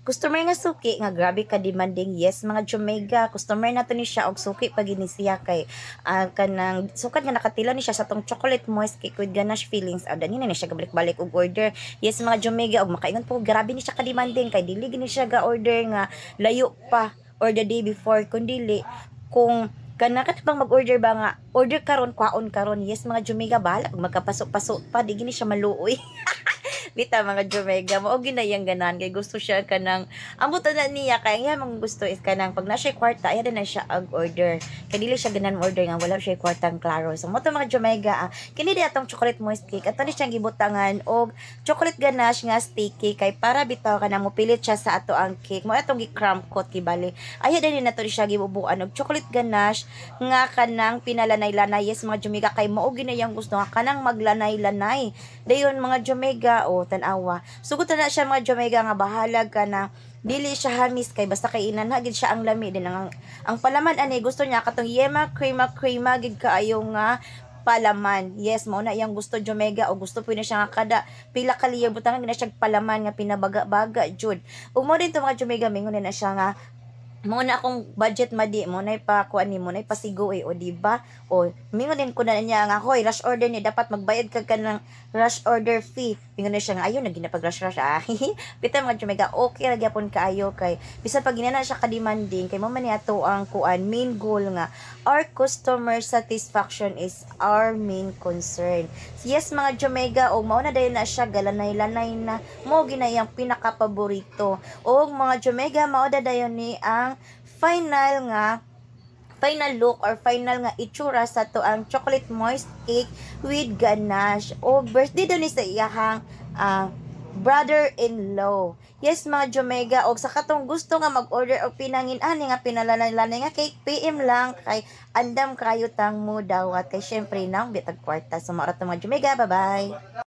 customer nga suki nga grabe ka demanding. Yes, mga Jumega, customer nato ni siya og suki pag ini siya kay kanang sukat nga nakatila ni siya sa tong chocolate moist cake with ganache fillings. Dani na siya gabalik-balik og order. Yes, mga Jumega, og makaingon po grabe ni siya ka demanding kay dili gini siya ga order nga layo pa or the day before kun dili kung kana ka bang mag-order ba nga order karon kwaon karon. Yes, mga Jumega, bahala pag magkapasok-pasok pa di gini siya maluoy. Bita mga Jumega mo og ginayang ganan kay gusto siya kanang ambutan na niya kay nga mang gusto is kanang pag na siya kwarta ayan na siya ag order kay dili siya ganan order nga wala siya kwartang klaro. So mo to mga Jumega kini di atong chocolate moist cake ato ni siyang gibutangan og chocolate ganache nga sticky kay para bitaw kanang mopilit siya sa ato ang cake mo atong gi-crumb coat kibali ayan din nato ni siya gibubuan og chocolate ganache nga kanang pinalanay-lanay. Yes, mga Jumega, kay mao ginayang gusto nga kanang maglanay-lanay dayon mga Jumega tanawa. Sugod na siya mga Jumega nga bahalag ka na dili siya hamis kay basta kay inanha gid siya ang lami din ang palaman ani gusto niya katong yema crema gid kaayo nga palaman. Yes, mao na iyang gusto Jumega o gusto po na siya nga kada pila ka liya butangan gina siya palaman nga pinabaga-baga jud. Ug mo din to mga Jumega mingon na siya nga mo na akong budget madi mo na pa kuan ni mo na pasigo o di ba o mingon din ko na niya nga hoy rush order ni dapat magbayad ka ng rush order fee mingon na siya nga ayo na ginapag rush pita mga Jumega okay ra gyapon kaayo kay bisan pag ginana siya ka demanding kay mo man ni ato ang kuan main goal nga our customer satisfaction is our main concern. Yes, mga Jumega og mao na dayon na siya galanay-lanay na mo ginayang pinaka paborito og mga Jumega mao dayon ni ang final look or final nga itsura sa to ang chocolate moist cake with ganache o birthday daw ni sa iyahang brother-in-law. Yes, mga Jumega, og sa katong gusto nga mag-order og pinangin ani nga pinalanay-lanay nga cake PM lang kay andam kayo tang mo dawat kay syempre nang bitag kwarta. So mga Jumega, bye-bye.